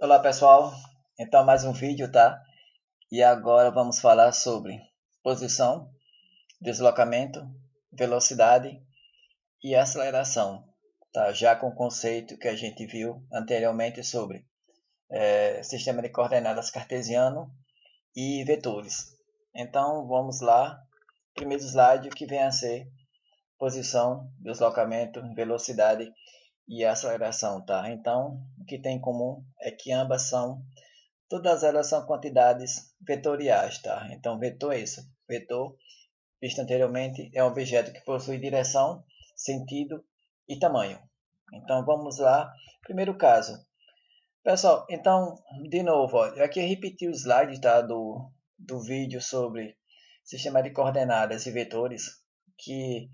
Olá pessoal, então mais um vídeo, tá? E agora vamos falar sobre posição, deslocamento, velocidade e aceleração, tá? Já com o conceito que a gente viu anteriormente sobre sistema de coordenadas cartesiano e vetores. Então vamos lá, primeiro slide, o que vem a ser posição, deslocamento, velocidade e aceleração, tá? Então o que tem em comum é que ambas são Todas elas são quantidades vetoriais, tá? Então, vetor é isso. Vetor, visto anteriormente, é um objeto que possui direção, sentido e tamanho. Então, vamos lá. Primeiro caso. Pessoal, então, de novo, ó, eu aqui repeti o slide, tá? Do vídeo sobre sistema de coordenadas e vetores, que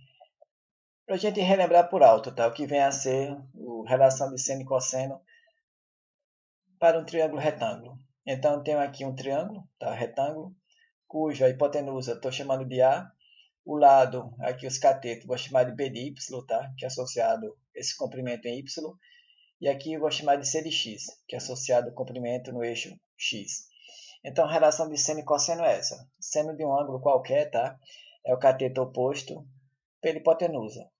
para a gente relembrar por alto, tá? O que vem a ser a relação de seno e cosseno para um triângulo retângulo. Então, tenho aqui um triângulo, tá? Retângulo, cuja hipotenusa estou chamando de A. O lado, aqui os catetos, vou chamar de B de Y, tá? Que é associado esse comprimento em Y. E aqui eu vou chamar de C de X, que é associado ao comprimento no eixo X. Então, a relação de seno e cosseno é essa. Seno de um ângulo qualquer, tá? É o cateto oposto pela hipotenusa.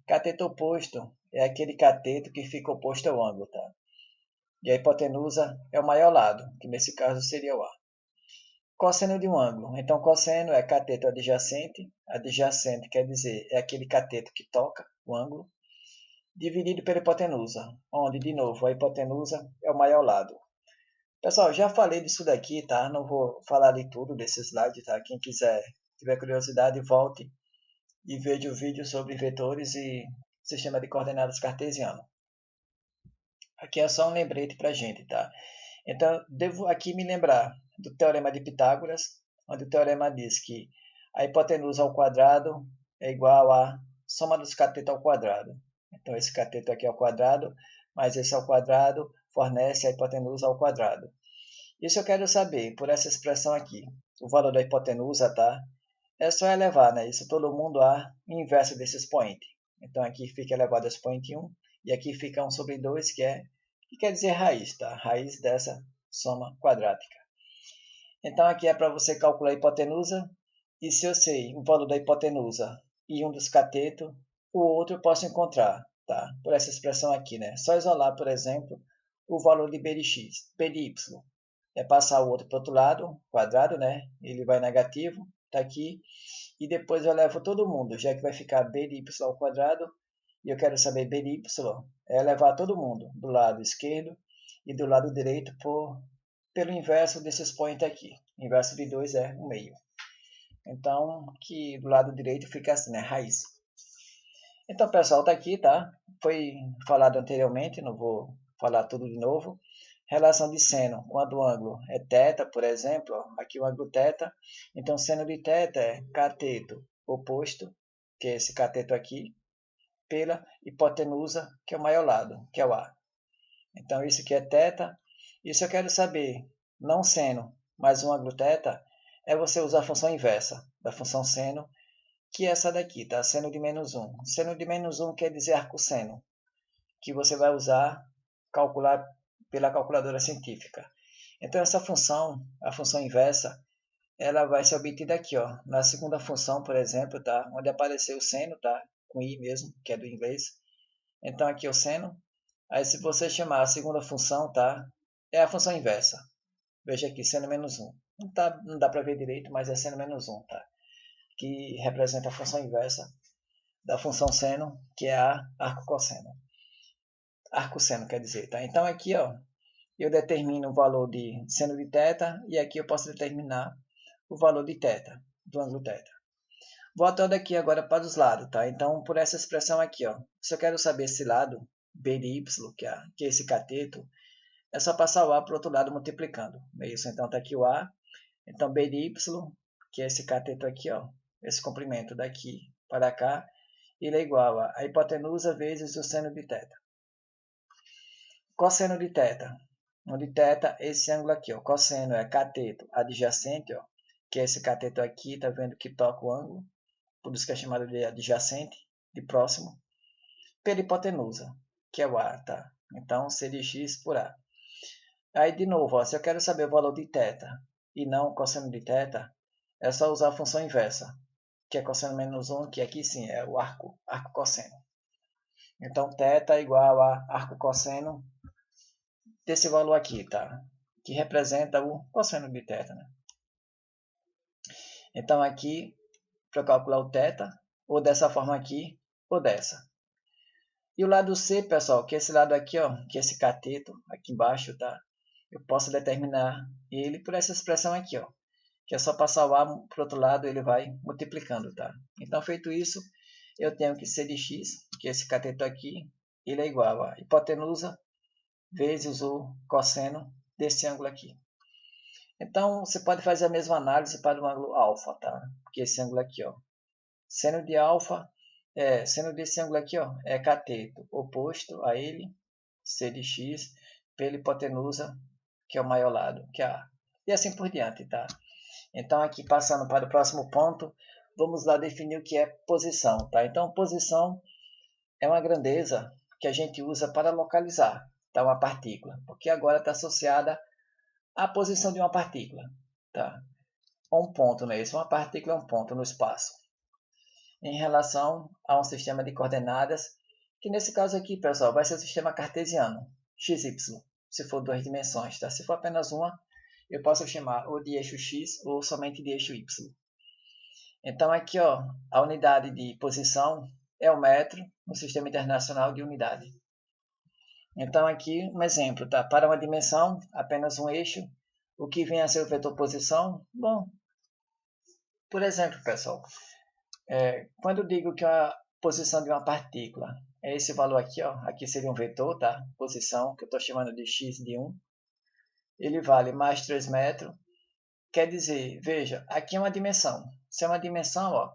Cateto oposto é aquele cateto que fica oposto ao ângulo, tá? E a hipotenusa é o maior lado, que nesse caso seria o A. Cosseno de um ângulo. Então, cosseno é cateto adjacente. Adjacente quer dizer é aquele cateto que toca o ângulo, dividido pela hipotenusa, onde, de novo, a hipotenusa é o maior lado. Pessoal, já falei disso daqui, tá? Não vou falar de tudo desse slide, tá? Quem quiser, tiver curiosidade, volte e veja o vídeo sobre vetores e sistema de coordenadas cartesiano. Aqui é só um lembrete para a gente, tá? Então, devo aqui me lembrar do Teorema de Pitágoras, onde o teorema diz que a hipotenusa ao quadrado é igual à soma dos catetos ao quadrado. Então, esse cateto aqui ao quadrado, mais esse ao quadrado, fornece a hipotenusa ao quadrado. Isso eu quero saber por essa expressão aqui. O valor da hipotenusa, tá? É só elevar, né? Isso todo mundo a inverso desse expoente. Então, aqui fica elevado ao expoente 1, e aqui fica 1 sobre 2, que quer dizer raiz, tá? Raiz dessa soma quadrática. Então, aqui é para você calcular a hipotenusa, e se eu sei o valor da hipotenusa e um dos catetos, o outro eu posso encontrar, tá? Por essa expressão aqui, né? Só isolar, por exemplo, o valor de b de x, b de y. É passar o outro para o outro lado, quadrado, né? Ele vai negativo, tá aqui. E depois eu levo todo mundo, já que vai ficar b de y ao quadrado, e eu quero saber b de y, é levar todo mundo do lado esquerdo e do lado direito pelo inverso desse expoente aqui. O inverso de 2 é 1 meio. Então, que do lado direito fica assim, né? Raiz. Então, pessoal, tá aqui, tá? Foi falado anteriormente, não vou falar tudo de novo. Relação de seno, quando o ângulo é θ, por exemplo, ó, aqui o ângulo θ, então seno de θ é cateto oposto, que é esse cateto aqui, pela hipotenusa, que é o maior lado, que é o A. Então, isso aqui é θ. E se eu quero saber, não seno, mas um ângulo θ, é você usar a função inversa da função seno, que é essa daqui, tá? Seno de menos 1. Seno de menos 1 quer dizer arcosseno, que você vai usar calcular pela calculadora científica. Então, essa função, a função inversa, ela vai ser obtida aqui, ó, na segunda função, por exemplo, tá? Onde apareceu o seno, tá? Com i mesmo, que é do inglês. Então, aqui é o seno. Aí, se você chamar a segunda função, tá? É a função inversa. Veja aqui, seno menos 1. Não dá para ver direito, mas é seno menos 1, tá? Que representa a função inversa da função seno, que é a arcocosseno. Arcosseno, quer dizer, tá? Então, aqui, ó, eu determino o valor de seno de θ, e aqui eu posso determinar o valor de θ, do ângulo θ. Voltando aqui agora para os lados, tá? Então, por essa expressão aqui, ó, se eu quero saber esse lado, b de y, que é esse cateto, é só passar o a para o outro lado multiplicando. É isso, então está aqui o a. Então, b de y, que é esse cateto aqui, ó, esse comprimento daqui para cá, ele é igual a hipotenusa vezes o seno de θ. Cosseno de θ. Onde θ é esse ângulo aqui, ó. Cosseno é cateto adjacente, ó, que é esse cateto aqui, tá vendo que toca o ângulo, por isso que é chamado de adjacente, de próximo, pela hipotenusa, que é o A, tá? Então, C de x por A. Aí, de novo, ó, se eu quero saber o valor de θ e não o cosseno de θ, é só usar a função inversa, que é cosseno menos 1, que aqui sim é o arco cosseno. Então, θ é igual a arco cosseno desse valor aqui, tá? Que representa o cosseno de θ, né? Então, aqui, para calcular o θ, ou dessa forma aqui, ou dessa. E o lado C, pessoal, que é esse lado aqui, ó, que é esse cateto aqui embaixo, tá? Eu posso determinar ele por essa expressão aqui, ó, que é só passar o A para o outro lado, ele vai multiplicando, tá? Então, feito isso, eu tenho que C de x, que é esse cateto aqui, ele é igual a hipotenusa vezes o cosseno desse ângulo aqui. Então, você pode fazer a mesma análise para o ângulo alfa, tá? Que é esse ângulo aqui, ó. Seno de alfa, seno desse ângulo aqui, ó, é cateto oposto a ele, C de x, pela hipotenusa, que é o maior lado, que é A. E assim por diante, tá? Então, aqui passando para o próximo ponto, vamos lá definir o que é posição, tá? Então, posição é uma grandeza que a gente usa para localizar, tá, uma partícula, porque agora está associada à posição de uma partícula, tá? Um ponto, né? Isso, uma partícula é um ponto no espaço. Em relação a um sistema de coordenadas, que nesse caso aqui, pessoal, vai ser o sistema cartesiano, xy, se for duas dimensões, tá? Se for apenas uma, eu posso chamar ou de eixo x ou somente de eixo y. Então, aqui, ó, a unidade de posição é o metro no Sistema Internacional de Unidade. Então, aqui um exemplo, tá? Para uma dimensão, apenas um eixo, o que vem a ser o vetor posição? Bom, por exemplo, pessoal, quando eu digo que a posição de uma partícula é esse valor aqui, ó, aqui seria um vetor, tá? Posição, que eu estou chamando de x de 1, ele vale mais 3 metros, quer dizer, veja, aqui é uma dimensão. Se é uma dimensão, ó,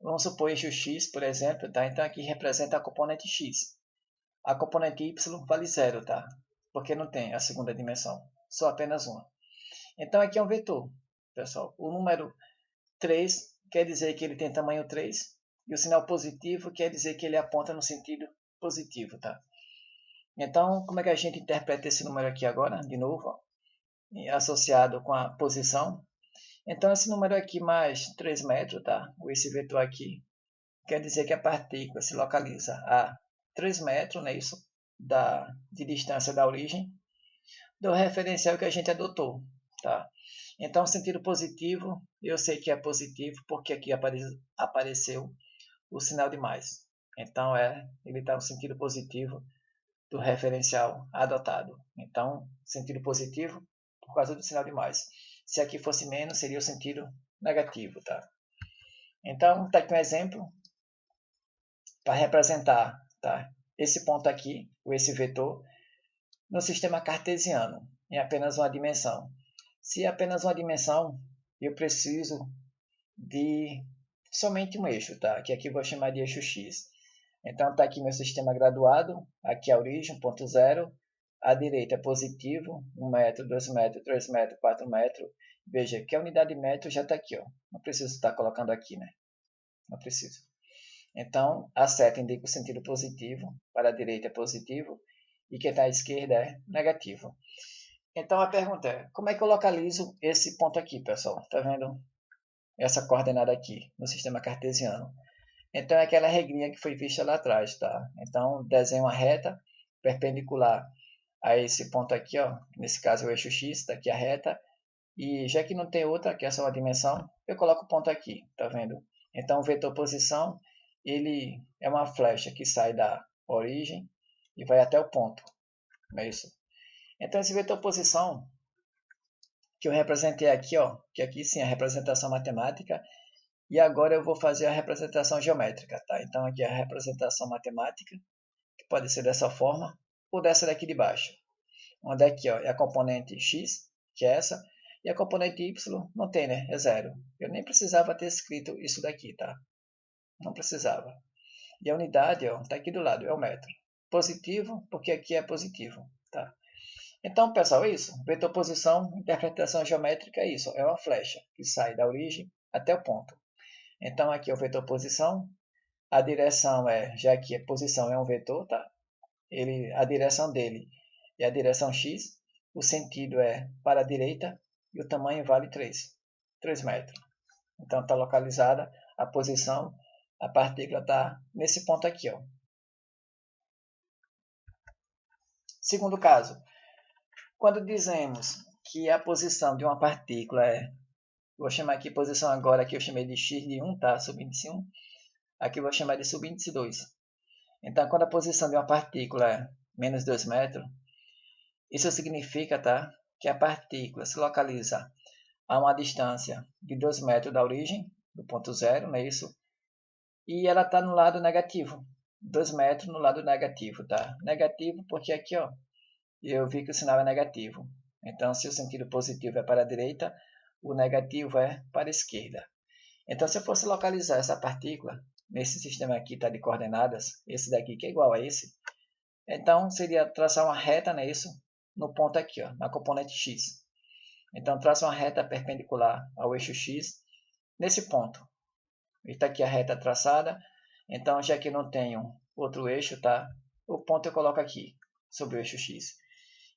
vamos supor eixo x, por exemplo, tá? Então aqui representa a componente x. A componente y vale 0, tá? Porque não tem a segunda dimensão, só apenas uma. Então aqui é um vetor, pessoal. O número 3 quer dizer que ele tem tamanho 3, e o sinal positivo quer dizer que ele aponta no sentido positivo, tá? Então, como é que a gente interpreta esse número aqui agora? De novo, ó, associado com a posição. Então, esse número aqui mais 3 metros, tá? Esse vetor aqui, quer dizer que a partícula se localiza a 3 metros, né? Isso, de distância da origem, do referencial que a gente adotou, tá? Então, sentido positivo, eu sei que é positivo porque aqui apareceu o sinal de mais. Então, ele está no sentido positivo do referencial adotado. Então, sentido positivo por causa do sinal de mais. Se aqui fosse menos, seria o sentido negativo, tá? Então, está aqui um exemplo para representar, tá, esse ponto aqui, ou esse vetor, no sistema cartesiano, em apenas uma dimensão. Se é apenas uma dimensão, eu preciso de somente um eixo, tá? Que aqui eu vou chamar de eixo x. Então está aqui meu sistema graduado, aqui a origem, ponto zero, à direita é positivo, 1 metro, 2 metros, 3 metros, 4 metros. Veja que a unidade de metro já está aqui, ó. Não preciso estar colocando aqui, né? Não preciso. Então, a seta indica o sentido positivo, para a direita é positivo, e quem está à esquerda é negativo. Então, a pergunta é, como é que eu localizo esse ponto aqui, pessoal? Está vendo essa coordenada aqui, no sistema cartesiano? Então, é aquela regrinha que foi vista lá atrás, tá? Então, desenho uma reta perpendicular a esse ponto aqui, ó. Nesse caso, é o eixo x, está aqui a reta. E já que não tem outra, que é só uma dimensão, eu coloco o ponto aqui, tá vendo? Então, o vetor posição, ele é uma flecha que sai da origem e vai até o ponto, não é isso? Então, esse vetor posição, que eu representei aqui, ó, que aqui sim é a representação matemática, e agora eu vou fazer a representação geométrica, tá? Então, aqui é a representação matemática, que pode ser dessa forma, ou dessa daqui de baixo. Onde aqui, ó, é a componente x, que é essa, e a componente y não tem, né? É zero. Eu nem precisava ter escrito isso daqui, tá? Não precisava. E a unidade, ó, tá aqui do lado, é o metro. Positivo, porque aqui é positivo, tá? Então, pessoal, é isso. Vetor posição, interpretação geométrica é isso. É uma flecha que sai da origem até o ponto. Então, aqui é o vetor posição. A direção já que a posição é um vetor, tá? A direção dele é a direção x. o sentido é para a direita e o tamanho vale 3 metros. Então está localizada a posição, a partícula está nesse ponto aqui, ó. Segundo caso, quando dizemos que a posição de uma partícula vou chamar aqui posição agora, que eu chamei de x de 1, tá? Subíndice 1. Aqui eu vou chamar de subíndice 2. Então, quando a posição de uma partícula é menos 2 metros, isso significa, tá, que a partícula se localiza a uma distância de 2 metros da origem, do ponto zero, não é isso? E ela está no lado negativo. 2 metros no lado negativo, tá? Negativo porque aqui, ó, eu vi que o sinal é negativo. Então, se o sentido positivo é para a direita, o negativo é para a esquerda. Então, se eu fosse localizar essa partícula, nesse sistema aqui tá de coordenadas, esse daqui que é igual a esse, então seria traçar uma reta, não é isso? No ponto aqui, ó, na componente x. Então, traça uma reta perpendicular ao eixo x nesse ponto. Está aqui a reta traçada. Então, já que não tenho outro eixo, tá? O ponto eu coloco aqui, sobre o eixo x.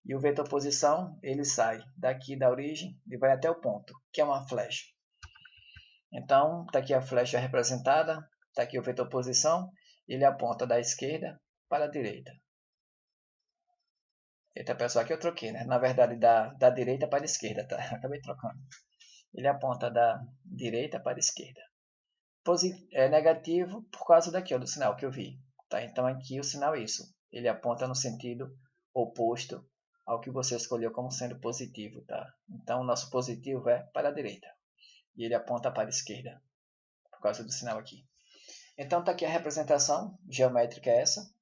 E o vetor posição, ele sai daqui da origem e vai até o ponto, que é uma flecha. Então, está aqui a flecha representada, está aqui o vetor posição, ele aponta da esquerda para a direita. Eita, pessoal, aqui eu troquei, né? Na verdade, da direita para a esquerda, tá? Acabei trocando. Ele aponta da direita para a esquerda. É negativo por causa daqui, ó, do sinal que eu vi. Tá? Então, aqui o sinal é isso. Ele aponta no sentido oposto ao que você escolheu como sendo positivo, tá? Então, o nosso positivo é para a direita. E ele aponta para a esquerda, por causa do sinal aqui. Então, está aqui a representação geométrica essa.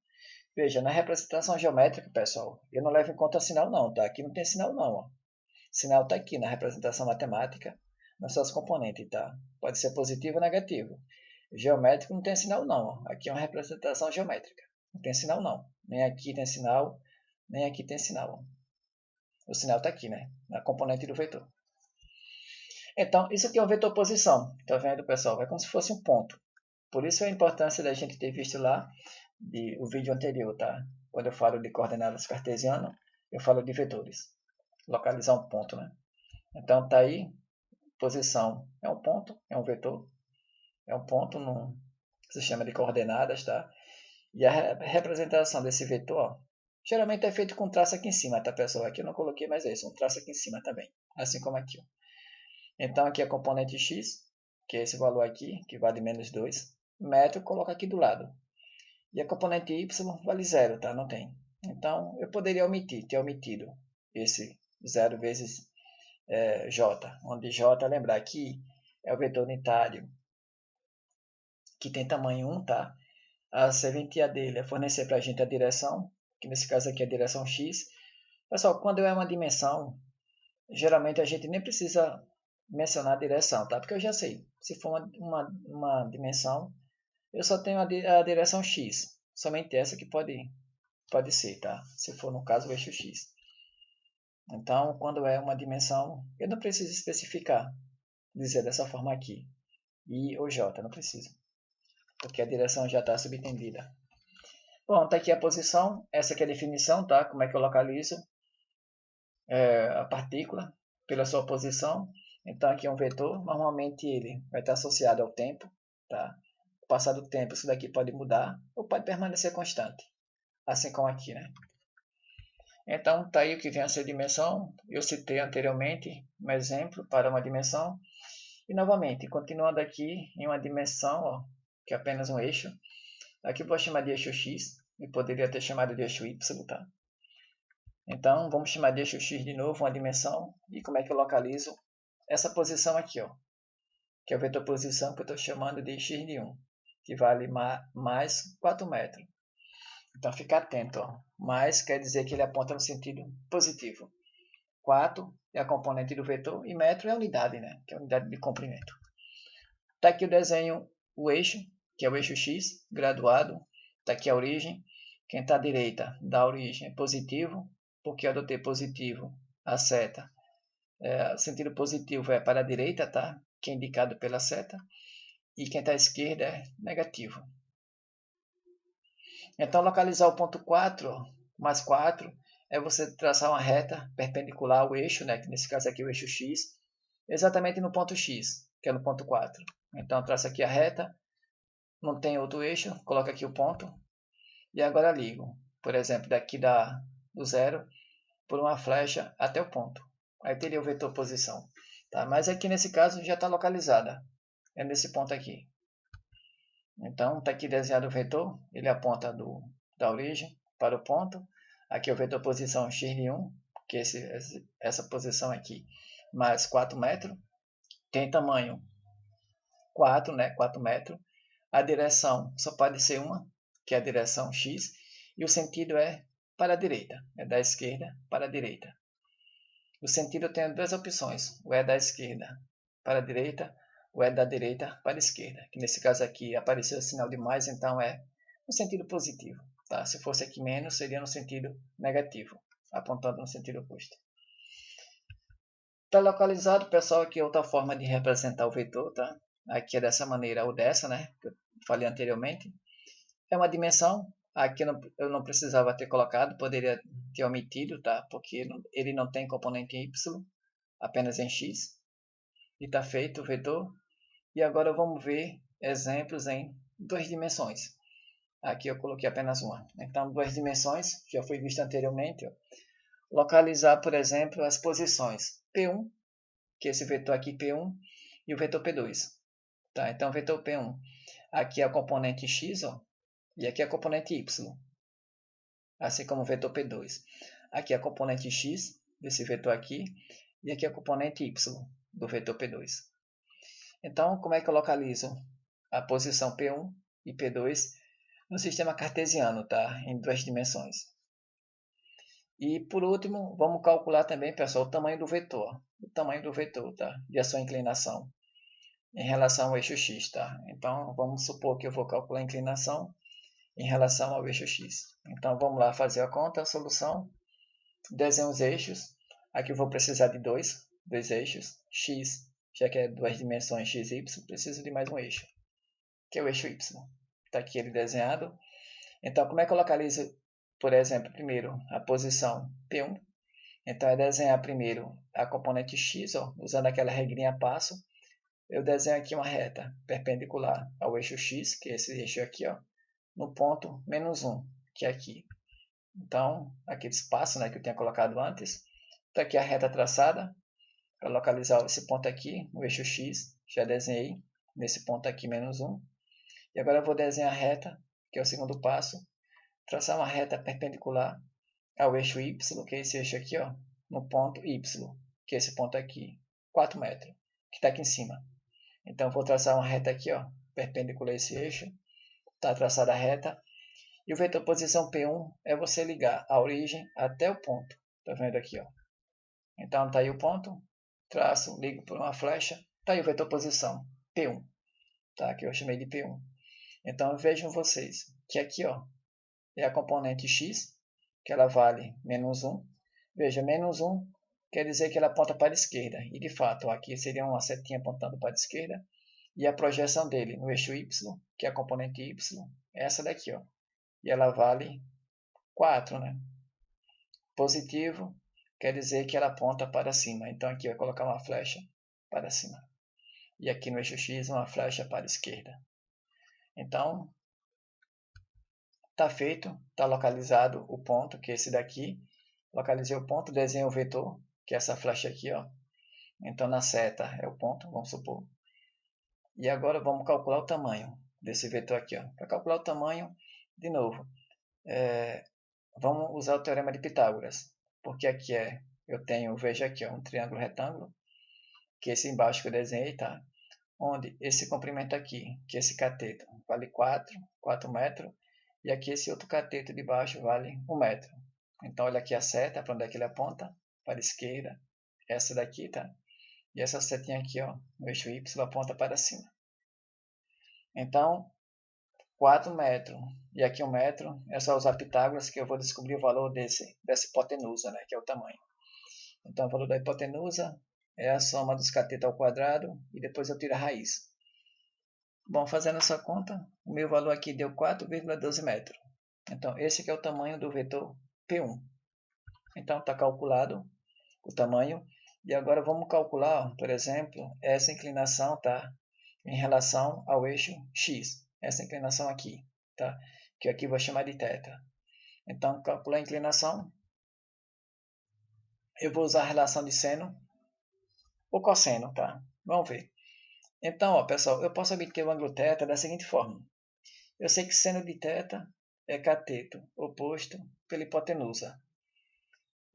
Veja, na representação geométrica, pessoal, eu não levo em conta sinal não, tá? Aqui não tem sinal não, ó. Sinal está aqui na representação matemática, nas suas componentes, tá? Pode ser positivo ou negativo. Geométrico não tem sinal não, ó. Aqui é uma representação geométrica. Não tem sinal não. Nem aqui tem sinal, nem aqui tem sinal, ó. O sinal está aqui, né? Na componente do vetor. Então, isso aqui é um vetor posição. Tá vendo, pessoal? É como se fosse um ponto. Por isso a importância da gente ter visto lá o vídeo anterior, tá? Quando eu falo de coordenadas cartesianas, eu falo de vetores. Localizar um ponto, né? Então, tá aí. Posição é um ponto, é um vetor. É um ponto no sistema de coordenadas, tá? E a representação desse vetor, ó, geralmente é feito com traço aqui em cima, tá, pessoal? Aqui eu não coloquei mais isso, um traço aqui em cima também, assim como aqui, ó. Então, aqui a componente x, que é esse valor aqui, que vale menos 2 metros, coloca aqui do lado. E a componente y vale 0, tá? Não tem. Então, eu poderia ter omitido esse 0 vezes j, onde j, lembrar aqui, é o vetor unitário, que tem tamanho 1, tá? A serventia dele é fornecer para a gente a direção, que nesse caso aqui é a direção x. Pessoal, quando é uma dimensão, geralmente a gente nem precisa mencionar a direção, tá? Porque eu já sei. Se for uma dimensão, eu só tenho a direção x. Somente essa que pode ser, tá? Se for, no caso, o eixo x. Então, quando é uma dimensão, eu não preciso especificar, dizer dessa forma aqui. I ou j, não preciso. Porque a direção já está subentendida. Bom, tá aqui a posição. Essa aqui é a definição, tá? Como é que eu localizo a partícula pela sua posição. Então, aqui é um vetor. Normalmente, ele vai estar associado ao tempo, tá? Com o passar do tempo, isso daqui pode mudar ou pode permanecer constante. Assim como aqui, né? Então, tá aí o que vem a ser dimensão. Eu citei anteriormente um exemplo para uma dimensão. E, novamente, continuando aqui em uma dimensão, ó, que é apenas um eixo. Aqui eu vou chamar de eixo x. E poderia ter chamado de eixo y, tá? Então, vamos chamar de eixo x de novo, uma dimensão. E como é que eu localizo essa posição aqui, ó, que é o vetor posição que eu estou chamando de x de 1, que vale mais 4 metros. Então, fica atento. Ó. Mais quer dizer que ele aponta no sentido positivo. 4 é a componente do vetor e metro é a unidade, né? Que é a unidade de comprimento. Está aqui o desenho, o eixo, que é o eixo x, graduado. Está aqui a origem. Quem está à direita da origem é positivo, porque eu adotei positivo, a seta. Sentido positivo é para a direita, tá? Que é indicado pela seta. E quem está à esquerda é negativo. Então, localizar o ponto 4, mais 4, é você traçar uma reta perpendicular ao eixo, né, que nesse caso aqui é o eixo X, exatamente no ponto X, que é no ponto 4. Então, traça aqui a reta, não tem outro eixo, coloca aqui o ponto, e agora ligo, por exemplo, daqui do zero, por uma flecha até o ponto. Aí teria o vetor posição. Tá? Mas aqui nesse caso já está localizada, é nesse ponto aqui. Então, está aqui desenhado o vetor, ele aponta da origem para o ponto. Aqui é o vetor posição x de 1, que é essa posição aqui, mais 4 metros. Tem tamanho 4, né? 4 metros. A direção só pode ser uma, que é a direção x. E o sentido é para a direita, é da esquerda para a direita. O sentido tem duas opções, o é da esquerda para a direita, ou é da direita para a esquerda, que nesse caso aqui apareceu o sinal de mais, então é no sentido positivo. Tá? Se fosse aqui menos, seria no sentido negativo, apontando no sentido oposto. Está localizado, pessoal, aqui é outra forma de representar o vetor. Tá? Aqui é dessa maneira ou dessa, né, que eu falei anteriormente. É uma dimensão, aqui eu não precisava ter colocado, poderia ter omitido, tá? Porque ele não tem componente y, apenas em x. E está feito o vetor. E agora vamos ver exemplos em duas dimensões. Aqui eu coloquei apenas uma. Então, duas dimensões, já foi visto anteriormente. Ó. Localizar, por exemplo, as posições P1, que é esse vetor aqui P1, e o vetor P2. Tá? Então, o vetor P1, aqui é a componente x, ó, e aqui é a componente y. Assim como o vetor P2. Aqui é a componente x, desse vetor aqui, e aqui é a componente y, do vetor P2. Então, como é que eu localizo a posição P1 e P2 no sistema cartesiano, tá? Em duas dimensões. E, por último, vamos calcular também, pessoal, o tamanho do vetor. O tamanho do vetor, tá? E a sua inclinação em relação ao eixo x, tá? Então, vamos supor que eu vou calcular a inclinação em relação ao eixo x. Então, vamos lá fazer a conta, a solução. Desenho os eixos. Aqui eu vou precisar de dois eixos. X, já que é duas dimensões x e y, preciso de mais um eixo, que é o eixo y. Está aqui ele desenhado. Então, como é que eu localizo, por exemplo, primeiro a posição P1? Então, é desenhar primeiro a componente x, ó, usando aquela regrinha a passo. Eu desenho aqui uma reta perpendicular ao eixo x, que é esse eixo aqui, ó, no ponto menos 1, que é aqui. Então, aquele espaço, né, que eu tinha colocado antes. Está aqui a reta traçada. Para localizar esse ponto aqui, o eixo x, já desenhei nesse ponto aqui, menos 1. E agora eu vou desenhar a reta, que é o segundo passo. Traçar uma reta perpendicular ao eixo y, que é esse eixo aqui, ó, no ponto y, que é esse ponto aqui, 4 metros, que está aqui em cima. Então, eu vou traçar uma reta aqui, ó, perpendicular a esse eixo. Está traçada a reta. E o vetor posição P1 é você ligar a origem até o ponto. Está vendo aqui, ó. Então, está aí o ponto. Traço, ligo por uma flecha. Está aí o vetor posição P1. Tá? Que eu chamei de P1. Então, vejam vocês que aqui, ó, é a componente x, que ela vale menos 1. Veja, menos 1 quer dizer que ela aponta para a esquerda. E, de fato, aqui seria uma setinha apontando para a esquerda. E a projeção dele no eixo y, que é a componente y, é essa daqui, ó. E ela vale 4, né? Positivo quer dizer que ela aponta para cima. Então, aqui vai colocar uma flecha para cima. E aqui no eixo x, uma flecha para a esquerda. Então, está feito, está localizado o ponto, que é esse daqui. Localizei o ponto, desenho o vetor, que é essa flecha aqui, ó. Então, na seta é o ponto, vamos supor. E agora vamos calcular o tamanho desse vetor aqui, ó. Para calcular o tamanho, de novo, vamos usar o teorema de Pitágoras. Porque aqui eu tenho, veja aqui, ó, um triângulo retângulo, que esse embaixo que eu desenhei, tá? Onde esse comprimento aqui, que esse cateto, vale 4 metros. E aqui esse outro cateto de baixo vale 1 metro. Então, olha aqui a seta, para onde é que ele aponta? Para a esquerda. Essa daqui, tá? E essa setinha aqui, ó, no eixo Y, aponta para cima. Então, 4 metros e aqui 1 metro, é só usar Pitágoras que eu vou descobrir o valor dessa hipotenusa, né, que é o tamanho. Então, o valor da hipotenusa é a soma dos catetos ao quadrado e depois eu tiro a raiz. Bom, fazendo essa conta, o meu valor aqui deu 4,12 metros. Então, esse aqui é o tamanho do vetor P1. Então está calculado o tamanho. E agora vamos calcular, por exemplo, essa inclinação, tá? Em relação ao eixo X. Essa inclinação aqui, tá? Que aqui eu vou chamar de θ. Então, calcular a inclinação. Eu vou usar a relação de seno ou cosseno, tá? Vamos ver. Então, ó, pessoal, eu posso obter o ângulo θ da seguinte forma. Eu sei que seno de θ é cateto oposto pela hipotenusa.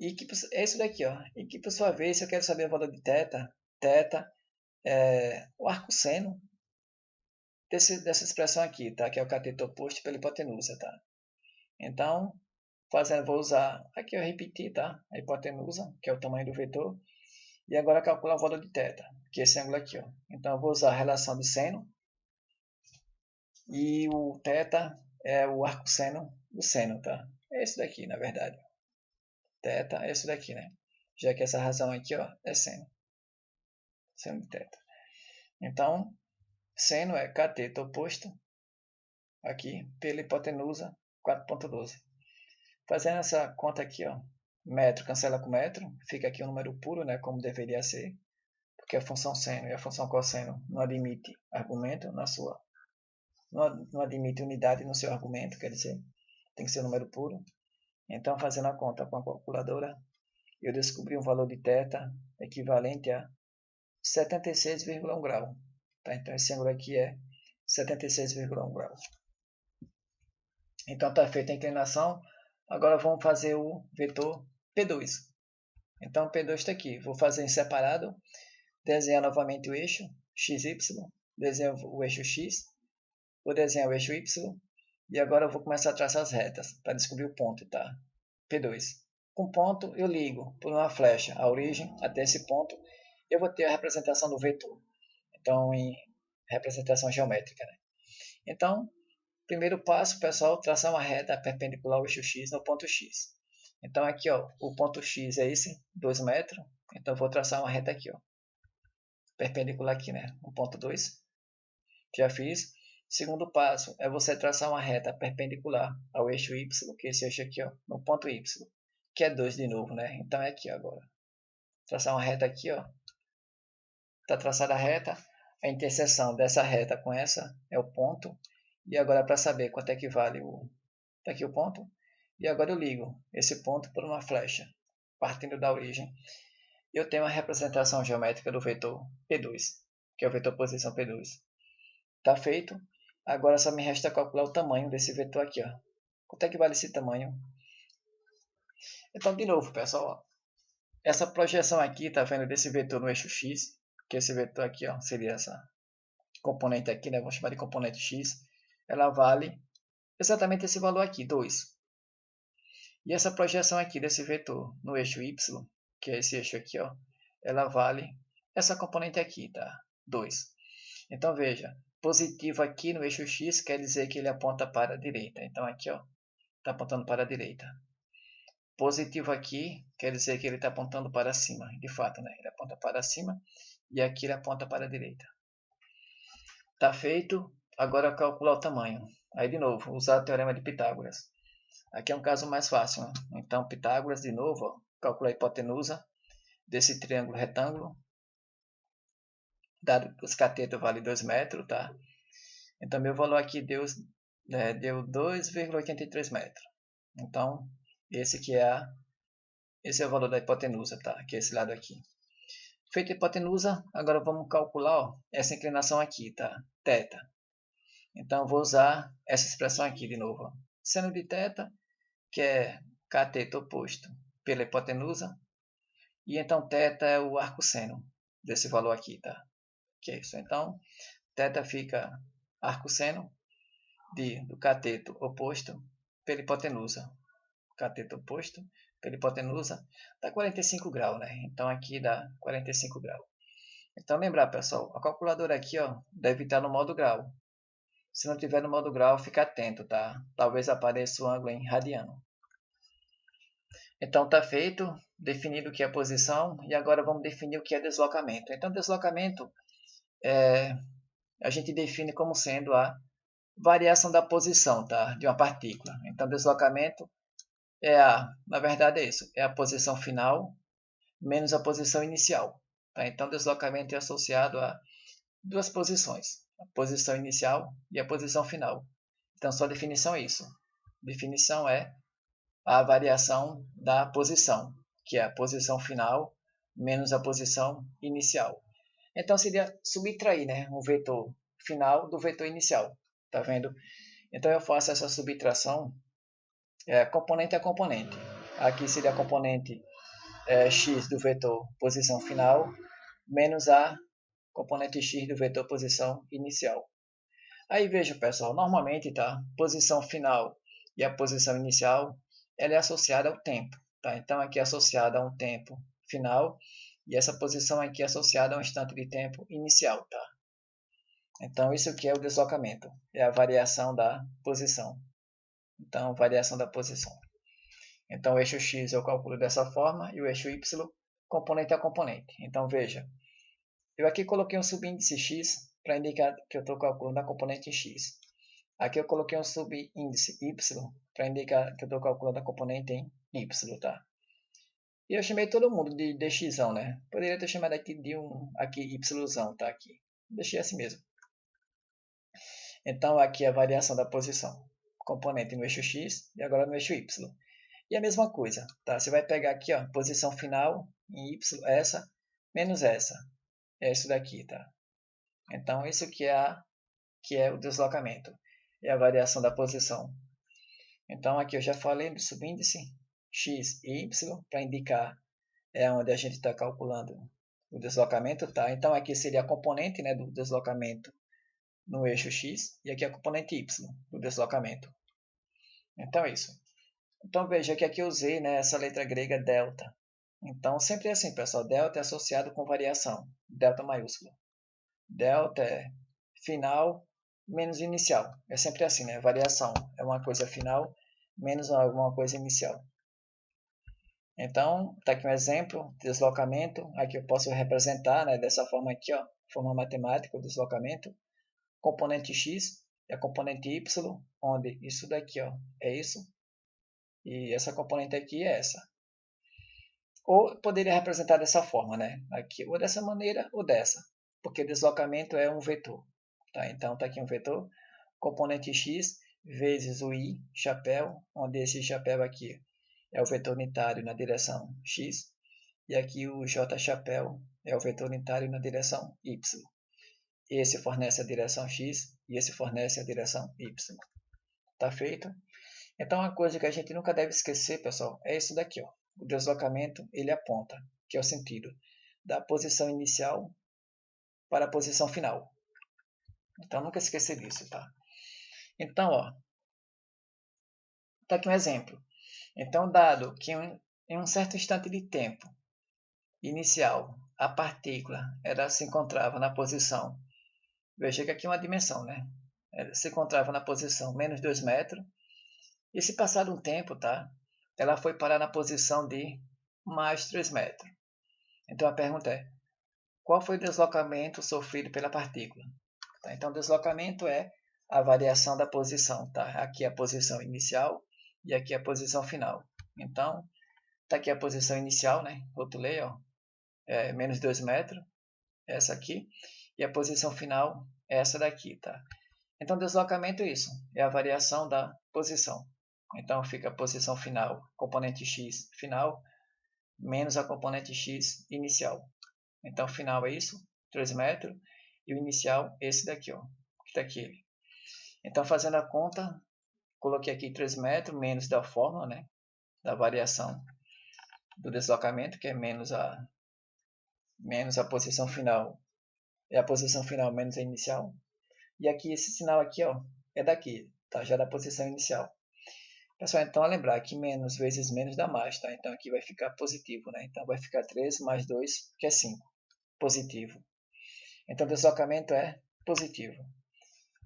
E que é isso daqui, ó. E que por sua vez, se eu quero saber o valor de θ, θ é o arco seno dessa expressão aqui, tá? Que é o cateto oposto pela hipotenusa, tá? Então, vou usar, aqui eu repeti, tá? A hipotenusa, que é o tamanho do vetor. E agora calcular o valor de θ, que é esse ângulo aqui, ó. Então, eu vou usar a relação de seno. E o θ é o arco seno do seno, tá? É esse daqui, na verdade. Θ é esse daqui, né? Já que essa razão aqui, ó, é seno. Seno de θ. Então, seno é cateto oposto, aqui, pela hipotenusa, 4,12. Fazendo essa conta aqui, ó, metro cancela com metro, fica aqui um número puro, né, como deveria ser, porque a função seno e a função cosseno não admite argumento não admite unidade no seu argumento, quer dizer, tem que ser um número puro. Então, fazendo a conta com a calculadora, eu descobri um valor de θ equivalente a 76,1 grau. Tá? Então, esse ângulo aqui é 76,1 grau. Então, está feita a inclinação. Agora, vamos fazer o vetor P2. Então, P2 está aqui. Vou fazer em separado. Desenhar novamente o eixo XY. Desenho o eixo X. Vou desenhar o eixo Y. E agora eu vou começar a traçar as retas para descobrir o ponto, tá? P2. Com ponto, eu ligo por uma flecha a origem até esse ponto. Eu vou ter a representação do vetor. Então, em representação geométrica, né? Então, primeiro passo, pessoal, traçar uma reta perpendicular ao eixo X no ponto X. Então, aqui, ó, o ponto X é esse, 2 metros. Então, eu vou traçar uma reta aqui, ó, perpendicular aqui, né? No ponto 2. Já fiz. Segundo passo é você traçar uma reta perpendicular ao eixo Y, que é esse eixo aqui, ó, no ponto Y, que é 2 de novo, né? Então, é aqui agora. Traçar uma reta aqui, ó. Está traçada a reta. A interseção dessa reta com essa é o ponto. E agora, para saber quanto é que vale tá aqui o ponto. E agora eu ligo esse ponto por uma flecha, partindo da origem. Eu tenho a representação geométrica do vetor P2, que é o vetor posição P2. Está feito. Agora só me resta calcular o tamanho desse vetor aqui, ó. Quanto é que vale esse tamanho? Então, de novo, pessoal, essa projeção aqui, tá vendo, desse vetor no eixo X, que esse vetor aqui, ó, seria essa componente aqui, né? Vamos chamar de componente X. Ela vale exatamente esse valor aqui, 2. E essa projeção aqui desse vetor no eixo Y, que é esse eixo aqui, ó, ela vale essa componente aqui, tá? 2. Então, veja, positivo aqui no eixo X quer dizer que ele aponta para a direita. Então, aqui, ó, está apontando para a direita. Positivo aqui quer dizer que ele está apontando para cima. De fato, né? Ele aponta para cima e aqui ele aponta para a direita. Tá feito. Agora calcular o tamanho. Aí, de novo, usar o teorema de Pitágoras. Aqui é um caso mais fácil, né? Então, Pitágoras, de novo, ó, calcula a hipotenusa desse triângulo retângulo. Dado que os catetos vale 2 metros, tá? Então, meu valor aqui deu 2,83 metros. Então, esse é o valor da hipotenusa, tá? Que é esse lado aqui. Feita a hipotenusa, agora vamos calcular, ó, essa inclinação aqui, tá? Θ. Então, vou usar essa expressão aqui de novo, ó. Seno de θ, que é cateto oposto pela hipotenusa. E então, θ é o arco seno desse valor aqui, tá? Que é isso. Então, θ fica arco seno do cateto oposto pela hipotenusa. Cateto oposto pela hipotenusa dá 45 graus, né? Então, aqui dá 45 graus. Então, lembrar, pessoal, a calculadora aqui, ó, deve estar no modo grau. Se não tiver no modo grau, fica atento, tá? Talvez apareça o ângulo em radiano. Então, está feito, definido o que é posição, e agora vamos definir o que é deslocamento. Então, deslocamento a gente define como sendo a variação da posição, tá? De uma partícula. Então, deslocamento Na verdade é isso, é a posição final menos a posição inicial. Tá? Então, deslocamento é associado a duas posições, a posição inicial e a posição final. Então, sua definição é isso. Definição é a variação da posição, que é a posição final menos a posição inicial. Então, seria subtrair, né, um vetor final do vetor inicial. Tá vendo? Então, eu faço essa subtração componente a componente. Aqui seria a componente x do vetor posição final menos a componente x do vetor posição inicial. Aí veja, pessoal, normalmente, tá? Posição final e a posição inicial, ela é associada ao tempo, tá? Então aqui é associada a um tempo final e essa posição aqui é associada a um instante de tempo inicial, tá? Então isso aqui é o deslocamento, é a variação da posição. Então, variação da posição. Então, o eixo x eu calculo dessa forma e o eixo y componente a componente. Então, veja, eu aqui coloquei um subíndice x para indicar que eu estou calculando a componente x. Aqui eu coloquei um subíndice y para indicar que eu estou calculando a componente em y, tá? E eu chamei todo mundo de dx, né? Poderia ter chamado aqui de aqui y, tá? Aqui. Deixei assim mesmo. Então, aqui é a variação da posição. Componente no eixo x e agora no eixo y. E a mesma coisa, tá? Você vai pegar aqui, ó, posição final em y, essa, menos essa. É isso daqui, tá? Então, isso que é o deslocamento. É a variação da posição. Então, aqui eu já falei do subíndice x e y para indicar onde a gente está calculando o deslocamento, tá? Então, aqui seria a componente, né, do deslocamento no eixo x e aqui a componente y do deslocamento. Então, é isso. Então, veja que aqui eu usei, né, essa letra grega delta. Então, sempre é assim, pessoal. Delta é associado com variação. Delta maiúsculo. Delta é final menos inicial. É sempre assim, né? Variação é uma coisa final menos alguma coisa inicial. Então, está aqui um exemplo, deslocamento. Aqui eu posso representar, né, dessa forma aqui, ó, forma matemática, o deslocamento. Componente x e a componente y, onde isso daqui, ó, é isso. E essa componente aqui é essa. Ou poderia representar dessa forma, né? Aqui, ou dessa maneira ou dessa, porque deslocamento é um vetor. Tá? Então, está aqui um vetor, componente x vezes o i, chapéu, onde esse chapéu aqui é o vetor unitário na direção x, e aqui o j chapéu é o vetor unitário na direção y. Esse fornece a direção x e esse fornece a direção y. Tá feito? Então, uma coisa que a gente nunca deve esquecer, pessoal, é isso daqui, ó. O deslocamento, ele aponta, que é o sentido da posição inicial para a posição final. Então, nunca esquecer disso, tá? Então, ó, tá aqui um exemplo. Então, dado que em um certo instante de tempo inicial, a partícula se encontrava na posição, veja que aqui é uma dimensão, né? Ela se encontrava na posição menos 2 metros, e se passar um tempo, tá? Ela foi parar na posição de mais 3 metros. Então a pergunta é, qual foi o deslocamento sofrido pela partícula? Tá? Então o deslocamento é a variação da posição. Tá? Aqui é a posição inicial e aqui é a posição final. Então, tá aqui a posição inicial, né? Rotulei, ó, menos 2 metros, essa aqui. E a posição final é essa daqui, tá? Então, deslocamento é isso, é a variação da posição. Então, fica a posição final, componente x final, menos a componente x inicial. Então, o final é isso, 3 metros, e o inicial, esse daqui, ó, que está aqui. Então, fazendo a conta, coloquei aqui 3 metros, menos da fórmula, né, da variação do deslocamento, que é menos a posição final, é a posição final menos a inicial. E aqui, esse sinal aqui, ó, é daqui, tá? Já da posição inicial. Pessoal, então é lembrar que menos vezes menos dá mais, tá? Então aqui vai ficar positivo, né? Então vai ficar 3 mais 2, que é 5. Positivo. Então o deslocamento é positivo.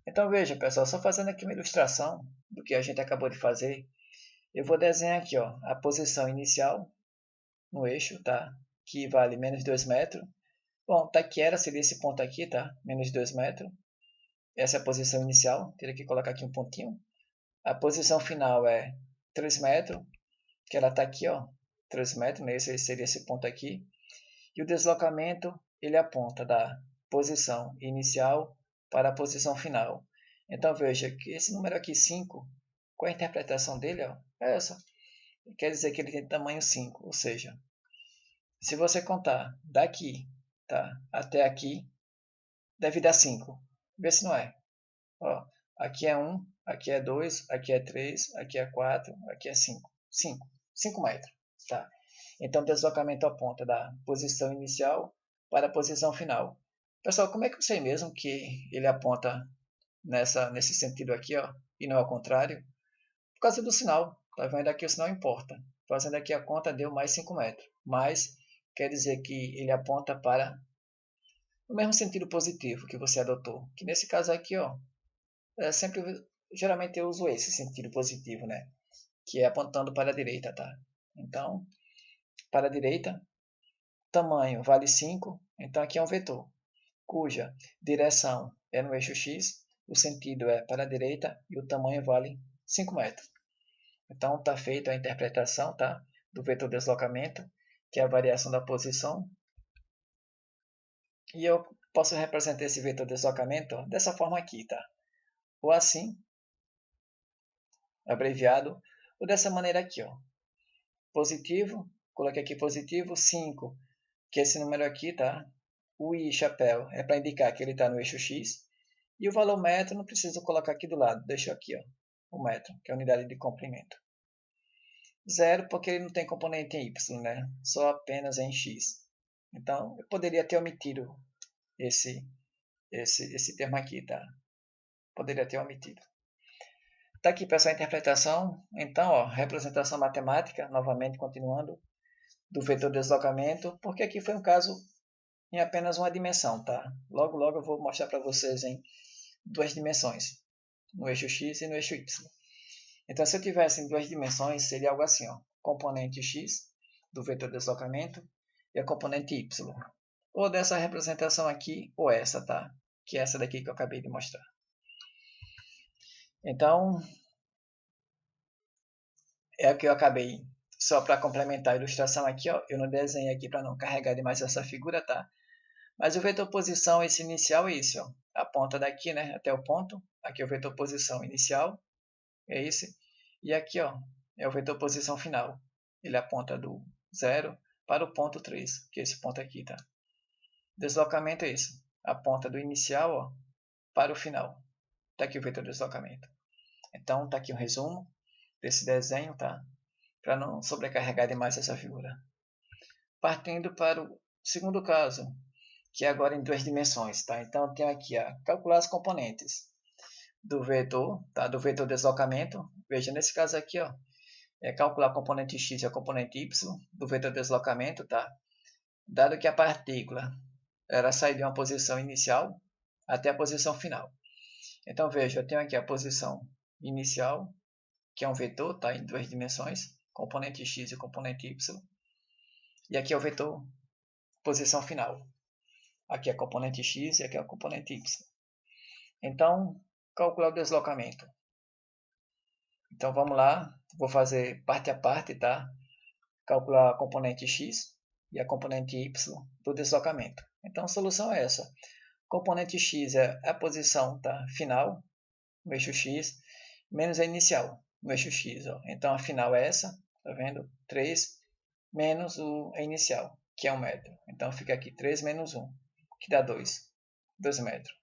Então veja, pessoal, só fazendo aqui uma ilustração do que a gente acabou de fazer, eu vou desenhar aqui, ó, a posição inicial no eixo, tá? Que vale menos 2 metros. Bom, tá que era, seria esse ponto aqui, tá? Menos 2 metros. Essa é a posição inicial, teria que colocar aqui um pontinho. A posição final é 3 metros. que ela está aqui, ó, 3 metros, né? Esse seria esse ponto aqui. E o deslocamento, ele aponta da posição inicial para a posição final. Então, veja que esse número aqui, 5, qual é a interpretação dele? Ó? É essa. Quer dizer que ele tem tamanho 5, ou seja, se você contar daqui, tá, até aqui, deve dar 5. Vê se não é. Ó, aqui é 1, aqui é 2, aqui é 3, aqui é 4, aqui é 5. 5 metros. Tá? Então, o deslocamento aponta da posição inicial para a posição final. Pessoal, como é que eu sei mesmo que ele aponta nesse sentido aqui, ó, e não ao contrário? Por causa do sinal. Tá vendo aqui, o sinal importa. Fazendo aqui a conta, deu mais 5 metros. Mas quer dizer que ele aponta para o mesmo sentido positivo que você adotou. Que nesse caso aqui, ó, geralmente eu uso esse sentido positivo, né? Que é apontando para a direita, tá? Então, para a direita, tamanho vale 5, então aqui é um vetor, cuja direção é no eixo x, o sentido é para a direita e o tamanho vale 5 metros. Então está feita a interpretação, tá, do vetor deslocamento, que é a variação da posição. E eu posso representar esse vetor deslocamento ó, dessa forma aqui, tá? Ou assim, abreviado, ou dessa maneira aqui, ó. Positivo, coloquei aqui positivo, 5, que esse número aqui, tá? O I chapéu é para indicar que ele está no eixo X. E o valor metro não preciso colocar aqui do lado, deixo aqui, ó, o metro, que é a unidade de comprimento. 0 porque ele não tem componente em Y, né? Só apenas em X. Então, eu poderia ter omitido esse termo aqui, tá? Poderia ter omitido. Tá aqui, pessoal, a interpretação. Então, ó, representação matemática, novamente continuando, do vetor deslocamento, porque aqui foi um caso em apenas uma dimensão, tá? Logo, logo eu vou mostrar para vocês em 2 dimensões, no eixo X e no eixo Y. Então, se eu tivesse em 2 dimensões, seria algo assim, ó, componente X do vetor deslocamento e a componente Y. Ou dessa representação aqui, ou essa, tá? Que é essa daqui que eu acabei de mostrar. Então, é o que eu acabei, só para complementar a ilustração aqui, ó, eu não desenhei aqui para não carregar demais essa figura, tá? Mas o vetor posição, esse inicial é esse, ó, aponta daqui, né, até o ponto, aqui é o vetor posição inicial, é esse, e aqui, ó, é o vetor posição final, ele aponta do 0 para o ponto 3, que é esse ponto aqui, tá? Deslocamento é esse, aponta do inicial, ó, para o final, tá aqui o vetor deslocamento. Então, tá aqui um resumo desse desenho, tá? Para não sobrecarregar demais essa figura. Partindo para o segundo caso, que é agora em 2 dimensões, tá? Então, eu tenho aqui a calcular as componentes do vetor, tá? Do vetor deslocamento. Veja, nesse caso aqui, ó, é calcular a componente x e a componente y do vetor deslocamento, tá? Dado que a partícula ela sai de uma posição inicial até a posição final. Então, veja, eu tenho aqui a posição inicial, que é um vetor, tá? Em 2 dimensões, componente x e componente y. E aqui é o vetor posição final. Aqui é a componente x e aqui é a componente y. Então, calcular o deslocamento. Então, vamos lá. Vou fazer parte a parte, tá? Calcular a componente x e a componente y do deslocamento. Então, a solução é essa. Componente x é a posição, tá? Final, no eixo x, menos a inicial, no eixo x. Ó. Então, a final é essa, tá vendo? 3 menos a inicial, que é 1 metro. Então, fica aqui 3 menos 1, que dá 2 metros.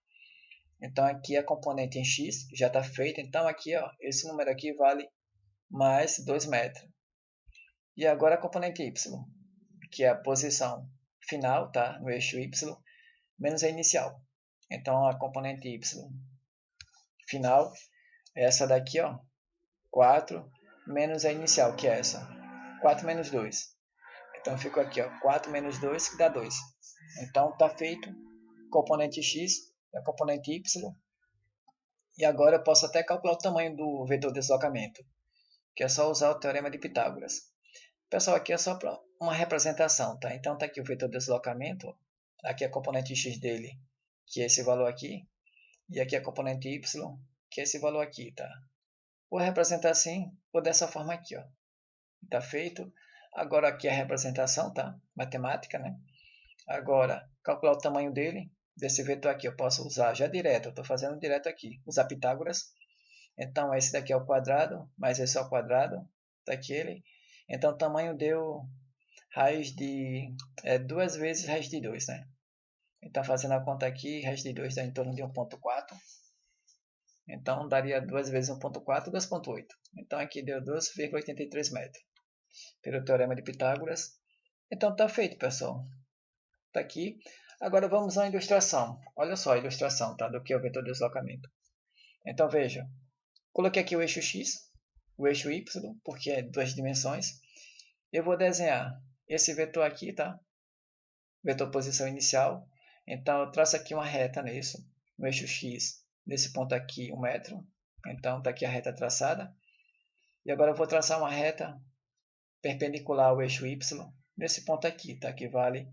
Então, aqui a componente em x já está feita. Então, aqui, ó, esse número aqui vale mais 2 metros. E agora a componente y, que é a posição final, tá? No eixo y, menos a inicial. Então, a componente y final é essa daqui, ó, 4 menos a inicial, que é essa, 4 menos 2. Então, fica aqui, ó, 4 menos 2, que dá 2. Então, está feito componente x e a componente y. E agora eu posso até calcular o tamanho do vetor deslocamento, que é só usar o teorema de Pitágoras. Pessoal, aqui é só para uma representação, tá? Então, está aqui o vetor deslocamento, aqui é a componente x dele, que é esse valor aqui, e aqui a componente y, que é esse valor aqui, tá? Vou representar assim, ou dessa forma aqui, ó. Está feito. Agora aqui a representação, tá? Matemática, né? Agora, calcular o tamanho dele, desse vetor aqui, eu posso usar já direto, eu estou fazendo direto aqui, usar Pitágoras. Então, esse daqui é o quadrado, mais esse é o quadrado daquele. Então, o tamanho deu raiz de 2 vezes raiz de 2, né? Então, fazendo a conta aqui, raiz de 2 dá em torno de 1,4. Então, daria 2 vezes 1,4, 2,8. Então, aqui deu 2,83 metros, pelo teorema de Pitágoras. Então, está feito, pessoal. Está aqui. Agora, vamos à ilustração. Olha só a ilustração, tá? Do que é o vetor de deslocamento. Então, veja. Coloquei aqui o eixo X, o eixo Y, porque é 2 dimensões. Eu vou desenhar esse vetor aqui, tá? Vetor posição inicial. Então, eu traço aqui uma reta nisso, no eixo X, nesse ponto aqui, 1 metro. Então, está aqui a reta traçada. E agora eu vou traçar uma reta perpendicular ao eixo Y, nesse ponto aqui, tá? Que vale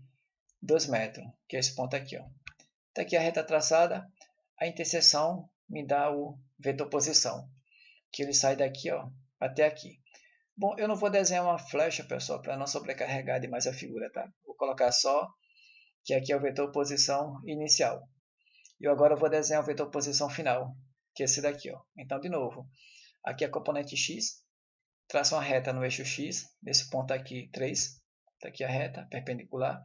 2 metros, que é esse ponto aqui, ó. Está aqui a reta traçada. A interseção me dá o vetor posição, que ele sai daqui, ó, até aqui. Bom, eu não vou desenhar uma flecha, pessoal, para não sobrecarregar demais a figura, tá? Vou colocar só que aqui é o vetor posição inicial. E eu agora vou desenhar o vetor posição final, que é esse daqui, ó. Então, de novo, aqui é a componente x, traço uma reta no eixo x, nesse ponto aqui 3, está aqui a reta perpendicular.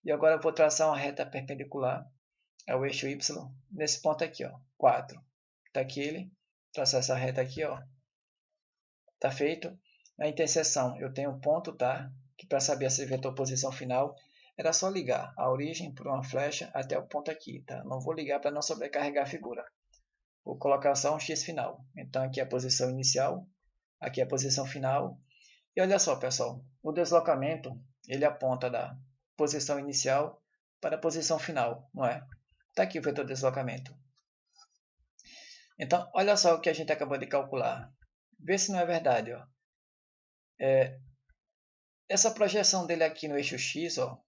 E agora eu vou traçar uma reta perpendicular ao eixo y, nesse ponto aqui, ó, 4. Está aqui ele, traçar essa reta aqui, ó. Está feito. Na interseção eu tenho um ponto, tá? Que para saber esse vetor posição final, era só ligar a origem por uma flecha até o ponto aqui, tá? Não vou ligar para não sobrecarregar a figura. Vou colocar só um x final. Então aqui é a posição inicial, aqui é a posição final. E olha só, pessoal, o deslocamento, ele aponta da posição inicial para a posição final, não é? Está aqui o vetor de deslocamento. Então, olha só o que a gente acabou de calcular. Vê se não é verdade, ó. Essa projeção dele aqui no eixo X, ó,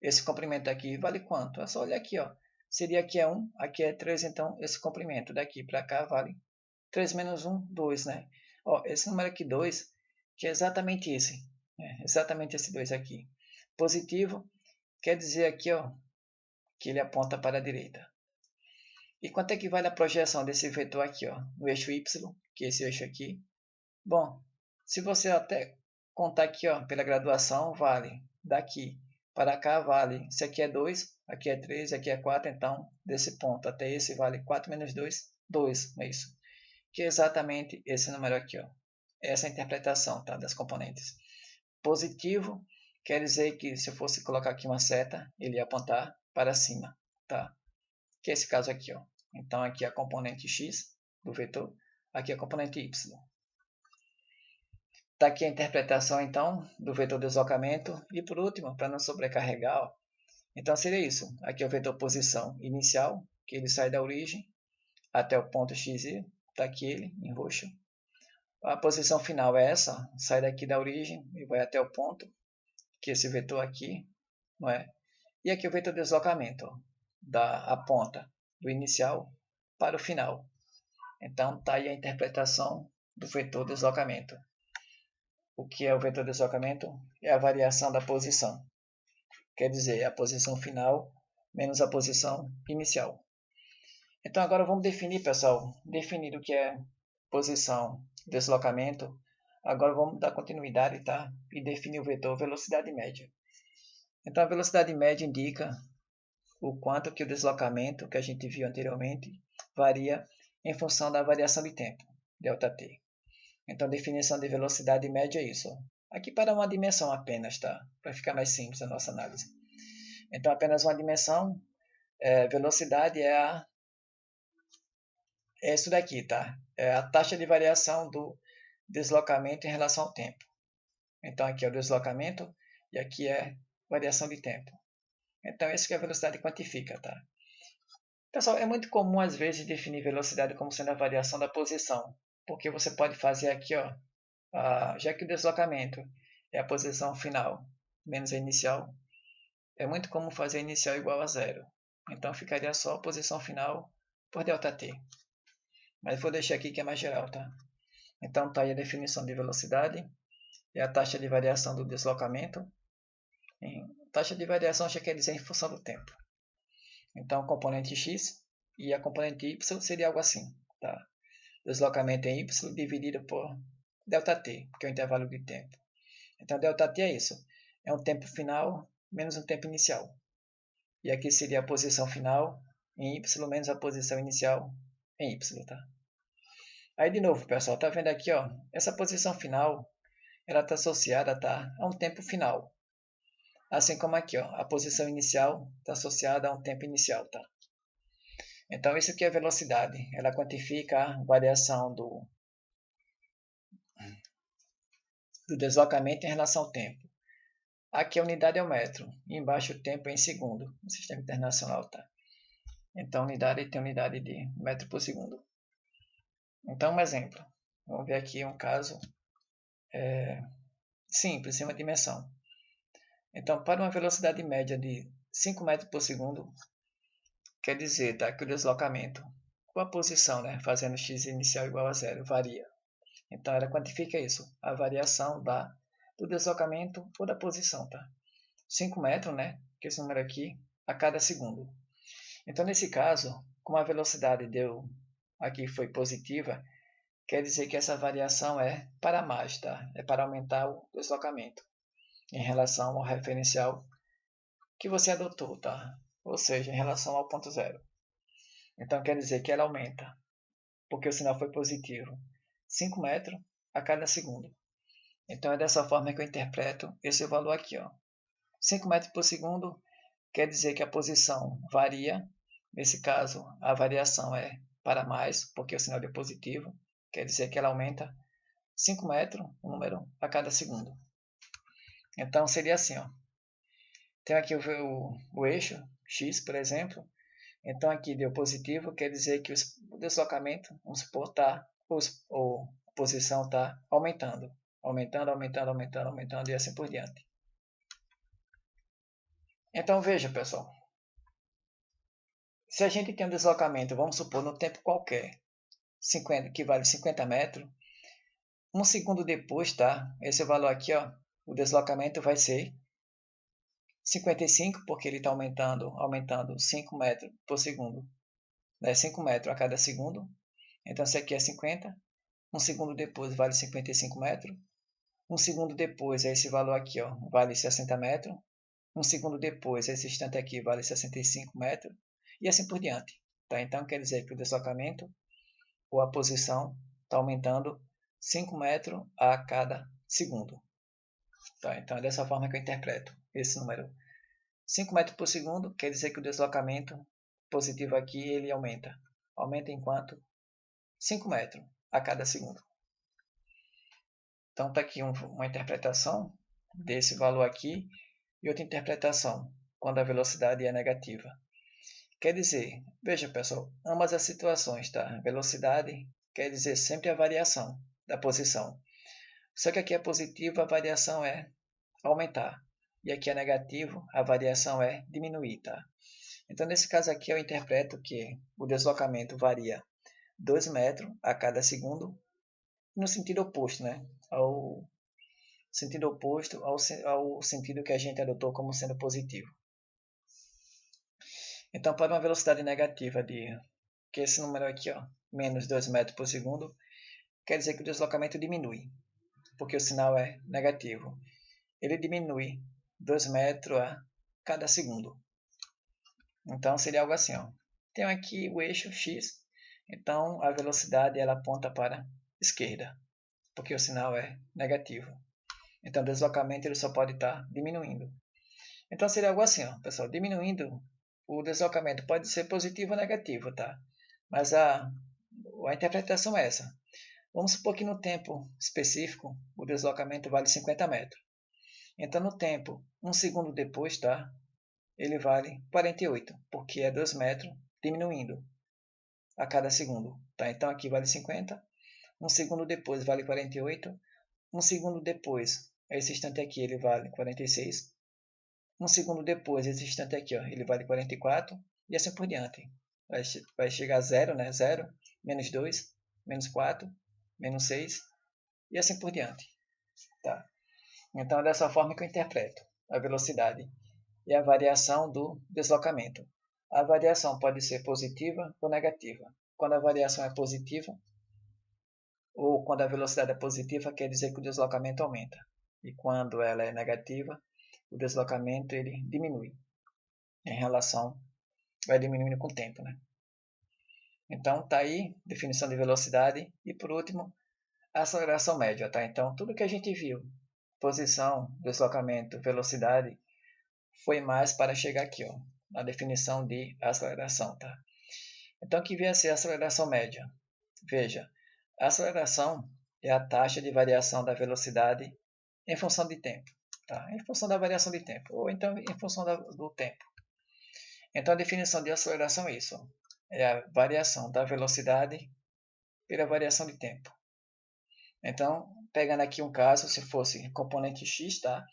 esse comprimento aqui vale quanto? É só olhar aqui, ó. Seria aqui é 1, aqui é 3, então esse comprimento daqui para cá vale 3 menos 1, 2, né? Ó, esse número aqui 2, que é exatamente esse. Exatamente esse 2 aqui. Positivo quer dizer aqui, ó, que ele aponta para a direita. E quanto é que vale a projeção desse vetor aqui, ó, no eixo Y, que é esse eixo aqui? Bom, se você até contar aqui, ó, pela graduação, vale daqui para cá, vale. Se aqui é 2, aqui é 3, aqui é 4, então desse ponto até esse vale 4 menos 2, 2, é isso. Que é exatamente esse número aqui, ó. Essa é a interpretação, tá, das componentes. Positivo quer dizer que se eu fosse colocar aqui uma seta, ele ia apontar para cima, tá? Que é esse caso aqui, ó. Então aqui é a componente x do vetor, aqui é a componente y. Está aqui a interpretação, então, do vetor deslocamento. E por último, para não sobrecarregar, ó, então seria isso. Aqui é o vetor posição inicial, que ele sai da origem até o ponto x, está aqui ele, em roxo. A posição final é essa, sai daqui da origem e vai até o ponto, que é esse vetor aqui, não é? E aqui é o vetor deslocamento, ó, da ponta do inicial para o final. Então, está aí a interpretação do vetor deslocamento. O que é o vetor de deslocamento? É a variação da posição. Quer dizer, a posição final menos a posição inicial. Então agora vamos definir, pessoal, definir o que é posição, deslocamento. Agora vamos dar continuidade, tá? E definir o vetor velocidade média. Então a velocidade média indica o quanto que o deslocamento, que a gente viu anteriormente, varia em função da variação de tempo, ΔT. Então, a definição de velocidade média é isso. Aqui para uma dimensão apenas, tá? Para ficar mais simples a nossa análise. Então, apenas uma dimensão, velocidade é isso daqui, tá? É a taxa de variação do deslocamento em relação ao tempo. Então, aqui é o deslocamento e aqui é variação de tempo. Então, isso que a velocidade quantifica, tá? Pessoal, é muito comum às vezes definir velocidade como sendo a variação da posição, porque você pode fazer aqui, ó, já que o deslocamento é a posição final menos a inicial, é muito comum fazer a inicial igual a zero. Então ficaria só a posição final por ΔT. Mas vou deixar aqui que é mais geral, tá? Então tá aí a definição de velocidade. é a taxa de variação do deslocamento. Taxa de variação já quer dizer em função do tempo. Então, a componente x e a componente y seria algo assim. Tá? Deslocamento em y dividido por ΔT, que é o intervalo de tempo. Então, ΔT é isso. É um tempo final menos um tempo inicial. E aqui seria a posição final em y menos a posição inicial em y. Tá? Aí, de novo, pessoal, tá vendo aqui, ó, essa posição final ela está associada, tá, a um tempo final. Assim como aqui, ó, a posição inicial está associada a um tempo inicial. Tá? Então, isso aqui é velocidade. Ela quantifica a variação do deslocamento em relação ao tempo. Aqui a unidade é o metro. E embaixo o tempo é em segundo. No sistema internacional. Tá? Então, a unidade tem unidade de metro por segundo. Então, um exemplo. Vamos ver aqui um caso simples, em uma dimensão. Então, para uma velocidade média de 5 metros por segundo, quer dizer, tá, que o deslocamento com a posição, né, fazendo x inicial igual a zero, varia. Então, ela quantifica isso, a variação do deslocamento ou da posição. Tá? 5 metros, né, que esse número aqui, a cada segundo. Então, nesse caso, como a velocidade aqui foi positiva, quer dizer que essa variação é para mais, tá? É para aumentar o deslocamento em relação ao referencial que você adotou, tá? Ou seja, em relação ao ponto zero. Então, quer dizer que ela aumenta, porque o sinal foi positivo, 5 metros a cada segundo. Então, é dessa forma que eu interpreto esse valor aqui, ó. 5 metros por segundo quer dizer que a posição varia. Nesse caso, a variação é para mais, porque o sinal é positivo. Quer dizer que ela aumenta 5 metros, o número, a cada segundo. Então, seria assim, ó. Tem aqui o eixo x, por exemplo. Então, aqui deu positivo, quer dizer que o deslocamento, vamos supor, a posição está aumentando. Aumentando, aumentando, aumentando, aumentando e assim por diante. Então, veja, pessoal. Se a gente tem um deslocamento, vamos supor, no tempo qualquer, 50, que vale 50 metros, um segundo depois, tá? Esse valor aqui, ó, o deslocamento vai ser 55, porque ele está aumentando 5 metros por segundo. Né? 5 metros a cada segundo. Então, isso aqui é 50. Um segundo depois vale 55 metros. Um segundo depois, esse valor aqui, ó, vale 60 metros. Um segundo depois, esse instante aqui vale 65 metros. E assim por diante. Tá? Então, quer dizer que o deslocamento ou a posição está aumentando 5 metros a cada segundo. Tá? Então, é dessa forma que eu interpreto esse número. 5 metros por segundo quer dizer que o deslocamento positivo aqui ele aumenta. Aumenta em quanto? 5 metros a cada segundo. Então, está aqui uma interpretação desse valor aqui e outra interpretação quando a velocidade é negativa. Quer dizer, veja pessoal, ambas as situações, tá? Velocidade quer dizer sempre a variação da posição. Só que aqui é positivo, a variação é aumentar. E aqui é negativo, a variação é diminuir, tá? Então, nesse caso aqui, eu interpreto que o deslocamento varia 2 metros a cada segundo no sentido oposto, né? Ao sentido oposto ao sentido que a gente adotou como sendo positivo. Então, para uma velocidade negativa que esse número aqui, ó, menos 2 metros por segundo, quer dizer que o deslocamento diminui, porque o sinal é negativo. Ele diminui 2 metros a cada segundo. Então, seria algo assim, ó. Tenho aqui o eixo x, então a velocidade ela aponta para a esquerda, porque o sinal é negativo. Então, o deslocamento ele só pode estar diminuindo. Então, seria algo assim, ó, pessoal, diminuindo, o deslocamento pode ser positivo ou negativo, tá? Mas a interpretação é essa. Vamos supor que no tempo específico, o deslocamento vale 50 metros. Então, no tempo, um segundo depois, tá? Ele vale 48, porque é 2 metros diminuindo a cada segundo. Tá? Então, aqui vale 50. Um segundo depois vale 48. Um segundo depois, esse instante aqui, ele vale 46. Um segundo depois, esse instante aqui, ó, ele vale 44. E assim por diante. Vai chegar a 0, né? 0, menos 2, menos 4, menos 6. E assim por diante. Tá? Então é dessa forma que eu interpreto a velocidade e a variação do deslocamento. A variação pode ser positiva ou negativa. Quando a variação é positiva, ou quando a velocidade é positiva, quer dizer que o deslocamento aumenta. E quando ela é negativa, o deslocamento ele diminui em relação, vai diminuindo com o tempo, né? Então tá aí definição de velocidade e por último a aceleração média, tá? Então tudo que a gente viu, posição, deslocamento, velocidade, foi mais para chegar aqui, ó, na definição de aceleração, tá? Então o que vem a ser a aceleração média? Veja, a aceleração é a taxa de variação da velocidade em função de tempo, tá? Em função da variação de tempo, ou então em função do tempo. Então a definição de aceleração é isso, é a variação da velocidade pela variação de tempo. Então, pegando aqui um caso, se fosse componente x, tá?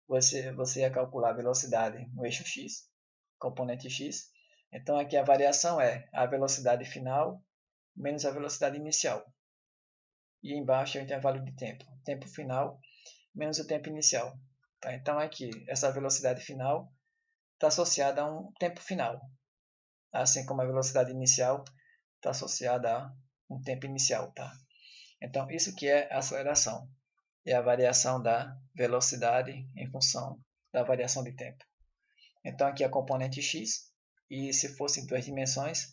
Você ia calcular a velocidade no eixo x, componente x. Então aqui a variação é a velocidade final menos a velocidade inicial. E embaixo é o intervalo de tempo, tempo final menos o tempo inicial. Tá? Então aqui, essa velocidade final está associada a um tempo final, assim como a velocidade inicial está associada a um tempo inicial. Tá? Então isso que é aceleração, é a variação da velocidade em função da variação de tempo. Então aqui é a componente x, e se fosse em duas dimensões,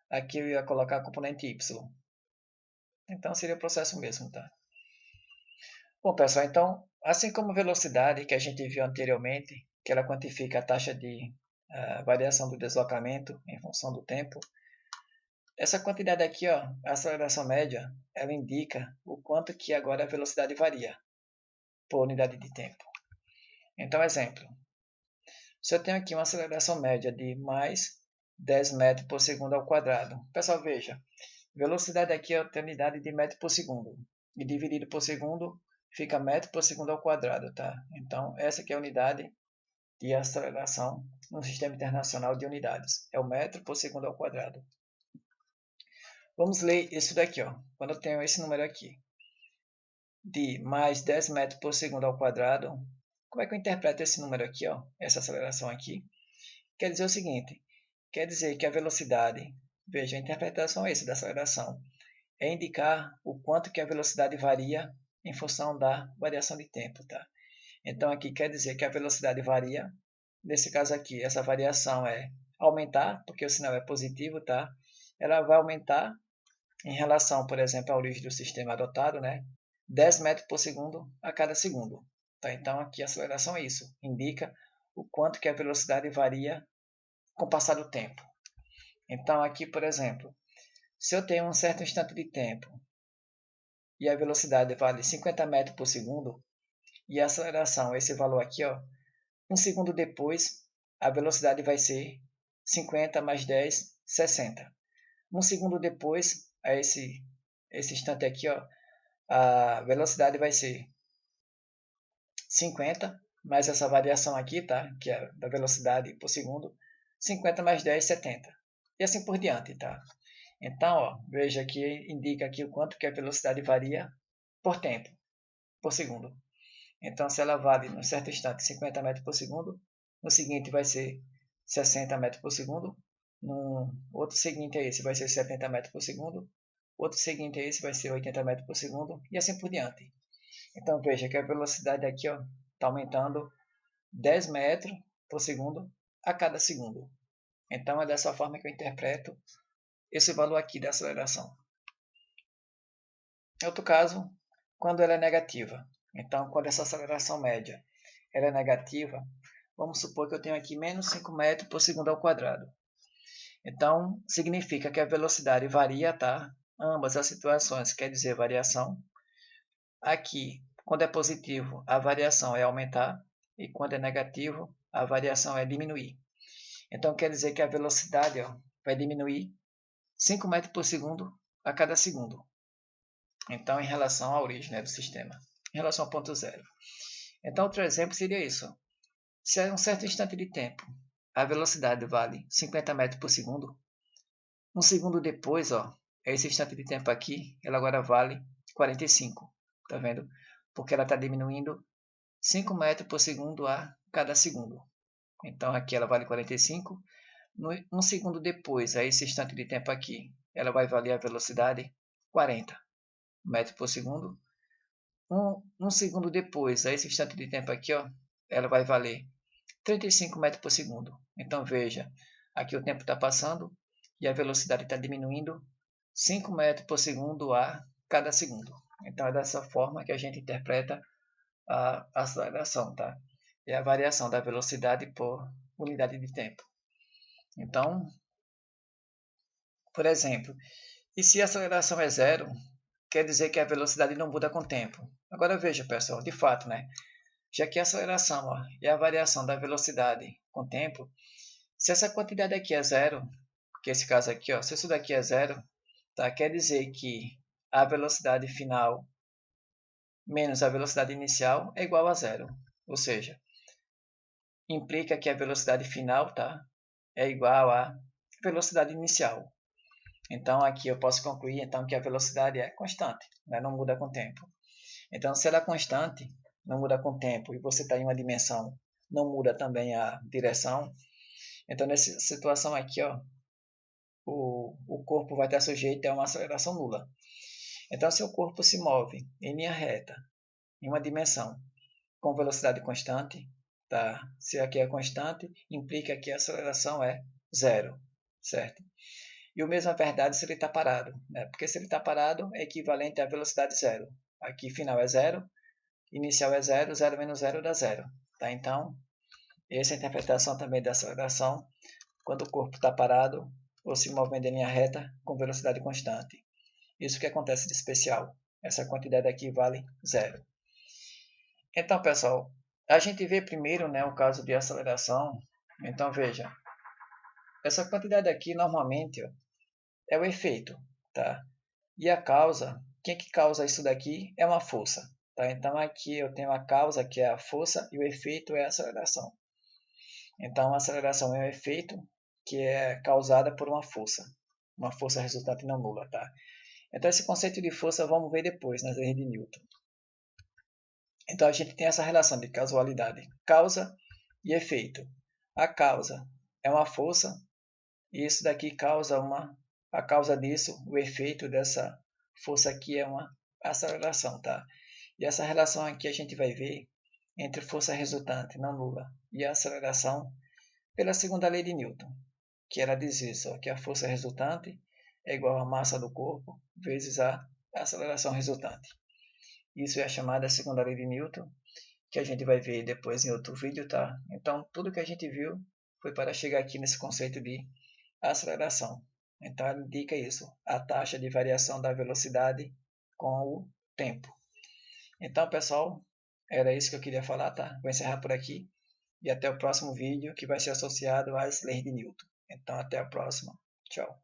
aqui eu ia colocar a componente y. Então seria o processo mesmo, tá? Bom, pessoal, então, assim como a velocidade que a gente viu anteriormente, que ela quantifica a taxa de variação do deslocamento em função do tempo, essa quantidade aqui, ó, a aceleração média, ela indica o quanto que agora a velocidade varia por unidade de tempo. Então, exemplo, se eu tenho aqui uma aceleração média de mais 10 metros por segundo ao quadrado, pessoal, veja, velocidade aqui é a unidade de metro por segundo, e dividido por segundo fica metro por segundo ao quadrado, tá? Então, essa aqui é a unidade de aceleração no Sistema Internacional de Unidades, é o metro por segundo ao quadrado. Vamos ler isso daqui, ó. Quando eu tenho esse número aqui, de mais 10 metros por segundo ao quadrado, como é que eu interpreto esse número aqui, ó? Essa aceleração aqui? Quer dizer o seguinte, quer dizer que a velocidade, veja, a interpretação é essa da aceleração, é indicar o quanto que a velocidade varia em função da variação de tempo, tá? Então aqui quer dizer que a velocidade varia, nesse caso aqui, essa variação é aumentar, porque o sinal é positivo, tá? Ela vai aumentar em relação, por exemplo, à origem do sistema adotado, né? 10 metros por segundo a cada segundo. Tá? Então aqui a aceleração é isso, indica o quanto que a velocidade varia com o passar do tempo. Então aqui, por exemplo, se eu tenho um certo instante de tempo e a velocidade vale 50 metros por segundo, e a aceleração, esse valor aqui, ó, um segundo depois, a velocidade vai ser 50 mais 10, 60. Um segundo depois, a esse instante aqui, ó, a velocidade vai ser 50, mais essa variação aqui, tá? Que é da velocidade por segundo, 50 mais 10, 70. E assim por diante, tá? Então, ó, veja que indica aqui o quanto que a velocidade varia por tempo, por segundo. Então, se ela vale, num certo instante, 50 metros por segundo, no seguinte vai ser 60 metros por segundo, no outro seguinte a esse vai ser 70 metros por segundo, outro seguinte a esse vai ser 80 metros por segundo, e assim por diante. Então, veja que a velocidade aqui está aumentando 10 metros por segundo a cada segundo. Então, é dessa forma que eu interpreto esse valor aqui da aceleração. Em outro caso, quando ela é negativa. Então, quando essa aceleração média ela é negativa, vamos supor que eu tenho aqui menos 5 metros por segundo ao quadrado. Então, significa que a velocidade varia, tá? Ambas as situações quer dizer variação. Aqui, quando é positivo, a variação é aumentar, e quando é negativo, a variação é diminuir. Então, quer dizer que a velocidade vai diminuir 5 metros por segundo a cada segundo. Então, em relação à origem do sistema, em relação ao ponto zero. Então, outro exemplo seria isso. Se a um certo instante de tempo a velocidade vale 50 metros por segundo, um segundo depois, esse instante de tempo aqui, ela agora vale 45. Tá vendo? Porque ela está diminuindo 5 metros por segundo a cada segundo. Então aqui ela vale 45. Um segundo depois, a esse instante de tempo aqui, ela vai valer a velocidade 40 metros por segundo. Um segundo depois, a esse instante de tempo aqui, ó, ela vai valer 35 metros por segundo. Então veja, aqui o tempo está passando e a velocidade está diminuindo 5 metros por segundo a cada segundo. Então é dessa forma que a gente interpreta a aceleração, tá? É a variação da velocidade por unidade de tempo. Então, por exemplo, e se a aceleração é zero, quer dizer que a velocidade não muda com o tempo. Agora veja, pessoal, de fato, né? Já que a aceleração é a variação da velocidade com o tempo, se essa quantidade aqui é zero, que esse caso aqui, ó, se isso daqui é zero, tá? Quer dizer que a velocidade final menos a velocidade inicial é igual a zero. Ou seja, implica que a velocidade final, tá, é igual à velocidade inicial. Então aqui eu posso concluir então que a velocidade é constante, né? Não muda com o tempo. Então se ela é constante, não muda com o tempo, e você está em uma dimensão, não muda também a direção, então nessa situação aqui, ó, o corpo vai estar sujeito a uma aceleração nula. Então se o corpo se move em linha reta, em uma dimensão, com velocidade constante, tá? Se aqui é constante, implica que a aceleração é zero, certo? E o mesmo é verdade se ele está parado, né? Porque se ele está parado é equivalente à velocidade zero. Aqui final é zero, inicial é zero, zero menos zero dá zero, tá? Então, essa é a interpretação também da aceleração quando o corpo está parado ou se movendo em linha reta com velocidade constante. Isso que acontece de especial. Essa quantidade aqui vale zero. Então, pessoal, a gente vê primeiro, né, o caso de aceleração. Então, veja, essa quantidade aqui normalmente, ó, é o efeito, tá? E a causa, quem que causa isso daqui é uma força, tá? Então aqui eu tenho a causa, que é a força, e o efeito é a aceleração. Então a aceleração é um efeito que é causada por uma força resultante não nula, tá? Então esse conceito de força vamos ver depois nas leis de Newton. Então a gente tem essa relação de causalidade, causa e efeito. A causa é uma força e isso daqui causa a causa disso, o efeito dessa força aqui é uma aceleração, tá? E essa relação aqui a gente vai ver entre força resultante não nula e a aceleração pela segunda lei de Newton, que ela diz isso, ó, que a força resultante é igual à massa do corpo vezes a aceleração resultante. Isso é a chamada segunda lei de Newton, que a gente vai ver depois em outro vídeo, tá? Então, tudo que a gente viu foi para chegar aqui nesse conceito de aceleração. Então, ela indica isso, a taxa de variação da velocidade com o tempo. Então, pessoal, era isso que eu queria falar, tá? Vou encerrar por aqui e até o próximo vídeo que vai ser associado às leis de Newton. Então, até a próxima. Tchau.